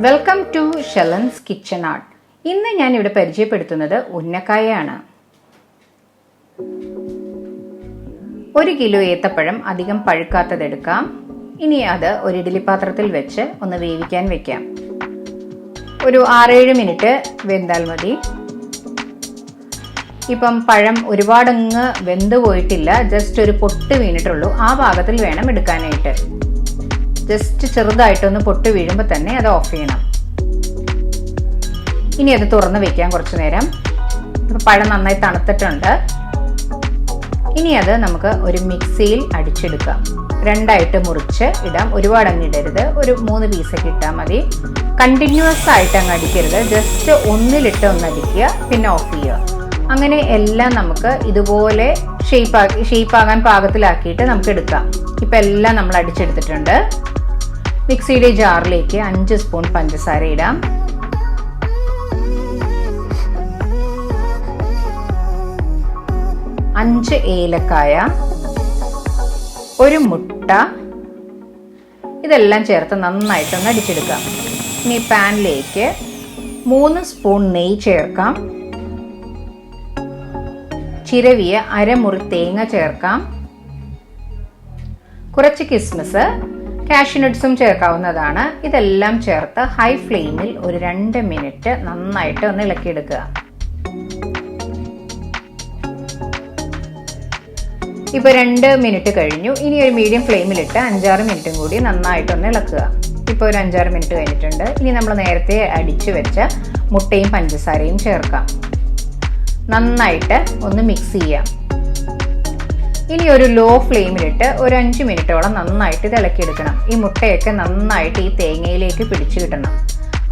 Welcome to Shalan's kitchen art. ഇന്ന് ഞാൻ ഇവിടെ പരിചയപ്പെടുത്തുന്നത് ഉന്നക്കായയാണ്. 1 കിലോ ഏത്തപ്പഴം അധികം പഴുക്കാത്തതെടുക്കാം. ഇനി അത് ഒരു ഇഡ്ഡലി പാത്രത്തിൽ വെച്ച് ഒന്ന് വേവിക്കാൻ വെക്കാം. ഒരു 6-7 മിനിറ്റ് വെന്താൽ മതി. ഇപ്പം പഴം ഒരുപാടങ്ങ് വെന്ത് പോയിട്ടില്ല, ജസ്റ്റ് ഒരു പൊട്ട് വീണിട്ടുള്ളൂ. ആ ഭാഗത്തിൽ വേണം എടുക്കാനായിട്ട്. ജസ്റ്റ് ചെറുതായിട്ടൊന്ന് പൊട്ട് വീഴുമ്പോൾ തന്നെ അത് ഓഫ് ചെയ്യണം. ഇനി അത് തുറന്ന് വെക്കാം കുറച്ചു നേരം. പഴം നന്നായി തണുത്തിട്ടുണ്ട്. ഇനി അത് നമുക്ക് ഒരു മിക്സിയിൽ അടിച്ചെടുക്കാം. 2ആയിട്ട് മുറിച്ച് ഇടാം. ഒരുപാട് അങ്ങ് ഇടരുത്, ഒരു 3 പീസൊക്കെ ഇട്ടാൽ മതി. കണ്ടിന്യൂസ് ആയിട്ട് അങ്ങ് അടിക്കരുത്, ജസ്റ്റ് ഒന്നിലിട്ട് ഒന്ന് അടിക്കുക, പിന്നെ ഓഫ് ചെയ്യുക. അങ്ങനെ എല്ലാം നമുക്ക് ഇതുപോലെ ഷേപ്പാകാൻ പാകത്തിലാക്കിയിട്ട് നമുക്ക് എടുക്കാം. ഇപ്പം എല്ലാം നമ്മൾ അടിച്ചെടുത്തിട്ടുണ്ട്. മിക്സിയുടെ ജാറിലേക്ക് 5 സ്പൂൺ പഞ്ചസാര ഇടാം. 5 ഏലക്കായ, 1 മുട്ട, ഇതെല്ലാം ചേർത്ത് നന്നായിട്ടൊന്ന് അടിച്ചെടുക്കാം. ഇനി പാനിലേക്ക് 3 സ്പൂൺ നെയ്യ് ചേർക്കാം. ചിരവിയ അരമുറി തേങ്ങ ചേർക്കാം. കുറച്ച് കിസ്മിസ്, കാഷ്യൂനട്ട്സും ചേർക്കാവുന്നതാണ്. ഇതെല്ലാം ചേർത്ത് ഹൈ ഫ്ലെയിമിൽ ഒരു 2 മിനിറ്റ് നന്നായിട്ട് ഒന്ന് ഇളക്കിയെടുക്കുക. ഇപ്പോൾ 2 മിനിറ്റ് കഴിഞ്ഞു. ഇനി ഒരു മീഡിയം ഫ്ലെയിമിലിട്ട് 5-6 മിനിറ്റും കൂടി നന്നായിട്ടൊന്ന് ഇളക്കുക. ഇപ്പോൾ ഒരു 5-6 മിനിറ്റ് കഴിഞ്ഞിട്ടുണ്ട്. ഇനി നമ്മൾ നേരത്തെ അടിച്ചു വെച്ച മുട്ടയും പഞ്ചസാരയും ചേർക്കാം. നന്നായിട്ട് ഒന്ന് മിക്സ് ചെയ്യാം. ഇനി ഒരു ലോ ഫ്ലെയിമിലിട്ട് ഒരു 5 മിനിറ്റോളം നന്നായിട്ട് ഇത് ഇളക്കിയെടുക്കണം. ഈ മുട്ടയൊക്കെ നന്നായിട്ട് ഈ തേങ്ങയിലേക്ക് പിടിച്ചു കിട്ടണം.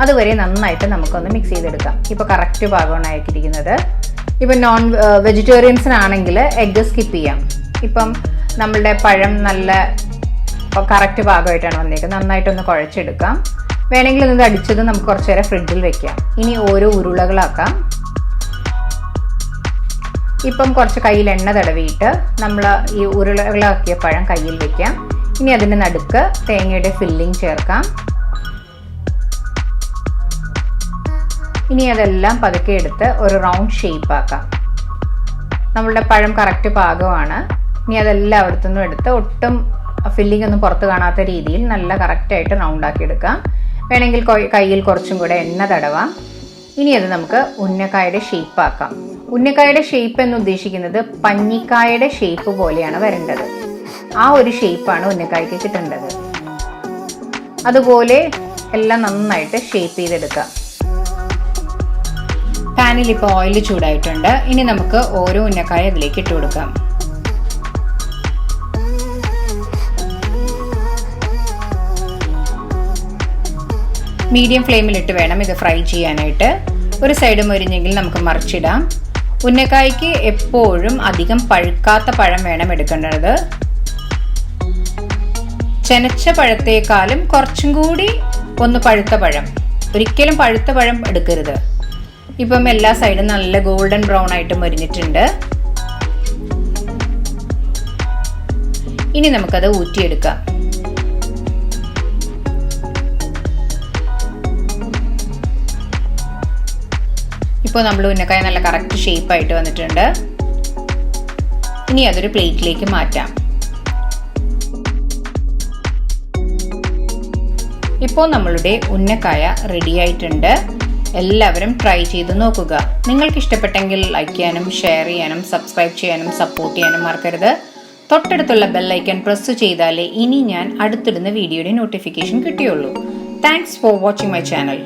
അതുവരെ നന്നായിട്ട് നമുക്കൊന്ന് മിക്സ് ചെയ്തെടുക്കാം. ഇപ്പോൾ കറക്റ്റ് പാകമാണ് ആക്കിയിരിക്കുന്നത്. ഇപ്പം നോൺ വെജിറ്റേറിയൻസിനാണെങ്കിൽ എഗ്ഗ് സ്കിപ്പ് ചെയ്യാം. ഇപ്പം നമ്മളുടെ പഴം നല്ല കറക്റ്റ് പാകമായിട്ടാണ് വന്നേക്കുന്നത്. നന്നായിട്ടൊന്ന് കുഴച്ചെടുക്കാം. വേണമെങ്കിൽ ഇത് അടിച്ചത് നമുക്ക് കുറച്ച് നേരം ഫ്രിഡ്ജിൽ വെക്കാം. ഇനി ഓരോ ഉരുളകളാക്കാം. ഇപ്പം കുറച്ച് കയ്യിൽ എണ്ണ തടവിയിട്ട് നമ്മൾ ഈ ഉരുളകളാക്കിയ പഴം കയ്യിൽ വെക്കാം. ഇനി അതിൻ്റെ നടുക്ക് തേങ്ങയുടെ ഫില്ലിംഗ് ചേർക്കാം. ഇനി അതെല്ലാം പതുക്കെ എടുത്ത് ഒരു റൗണ്ട് ഷേപ്പ് ആക്കാം. നമ്മളുടെ പഴം കറക്റ്റ് പാകമാണ്. ഇനി അതെല്ലാം അവിടുത്തൊന്നും എടുത്ത് ഒട്ടും ഫില്ലിംഗ് ഒന്നും പുറത്ത് കാണാത്ത രീതിയിൽ നല്ല കറക്റ്റായിട്ട് റൗണ്ടാക്കി എടുക്കാം. വേണമെങ്കിൽ കയ്യിൽ കുറച്ചും കൂടെ എണ്ണ തടവാം. ഇനി അത് നമുക്ക് ഉന്നക്കായയുടെ ഷേപ്പ് ആക്കാം. ഉന്നക്കായയുടെ ഷേപ്പ് എന്ന് ഉദ്ദേശിക്കുന്നത് പഞ്ഞിക്കായയുടെ ഷേപ്പ് പോലെയാണ് വരേണ്ടത്. ആ ഒരു ഷേപ്പാണ് ഉന്നക്കായ്ക്ക് കിട്ടേണ്ടത്. അതുപോലെ എല്ലാം നന്നായിട്ട് ഷേപ്പ് ചെയ്തെടുക്കാം. പാനിൽ ഇപ്പോൾ ഓയിൽ ചൂടായിട്ടുണ്ട്. ഇനി നമുക്ക് ഓരോ ഉന്നക്കായ അതിലേക്ക് ഇട്ട് കൊടുക്കാം. മീഡിയം ഫ്ലെയിമിലിട്ട് വേണം ഇത് ഫ്രൈ ചെയ്യാനായിട്ട്. ഒരു സൈഡ് മൊരിഞ്ഞെങ്കിൽ നമുക്ക് മറിച്ചിടാം. ഉന്നക്കായ്ക്ക് എപ്പോഴും അധികം പഴുക്കാത്ത പഴം വേണം എടുക്കേണ്ടത്. ചെനച്ച പഴത്തേക്കാളും കുറച്ചും കൂടി ഒന്ന് പഴുത്ത പഴം. ഒരിക്കലും പഴുത്ത പഴം എടുക്കരുത്. ഇപ്പം എല്ലാ സൈഡും നല്ല ഗോൾഡൻ ബ്രൗൺ ആയിട്ട് മൊരിഞ്ഞിട്ടുണ്ട്. ഇനി നമുക്കത് ഊറ്റിയെടുക്കാം. ഇപ്പോൾ നമ്മൾ ഉന്നക്കായ നല്ല കറക്റ്റ് ഷേപ്പായിട്ട് വന്നിട്ടുണ്ട്. ഇനി അതൊരു പ്ലേറ്റിലേക്ക് മാറ്റാം. ഇപ്പോൾ നമ്മളുടെ ഉന്നക്കായ റെഡി ആയിട്ടുണ്ട്. എല്ലാവരും ട്രൈ ചെയ്ത് നോക്കുക. നിങ്ങൾക്ക് ഇഷ്ടപ്പെട്ടെങ്കിൽ ലൈക്ക് ചെയ്യാനും ഷെയർ ചെയ്യാനും സബ്സ്ക്രൈബ് ചെയ്യാനും സപ്പോർട്ട് ചെയ്യാനും മറക്കരുത്. തൊട്ടടുത്തുള്ള ബെൽ ഐക്കൺ പ്രസ് ചെയ്താലേ ഇനി ഞാൻ അടുത്തിടുന്ന വീഡിയോയുടെ നോട്ടിഫിക്കേഷൻ കിട്ടുകയുള്ളൂ. Thanks for watching my channel.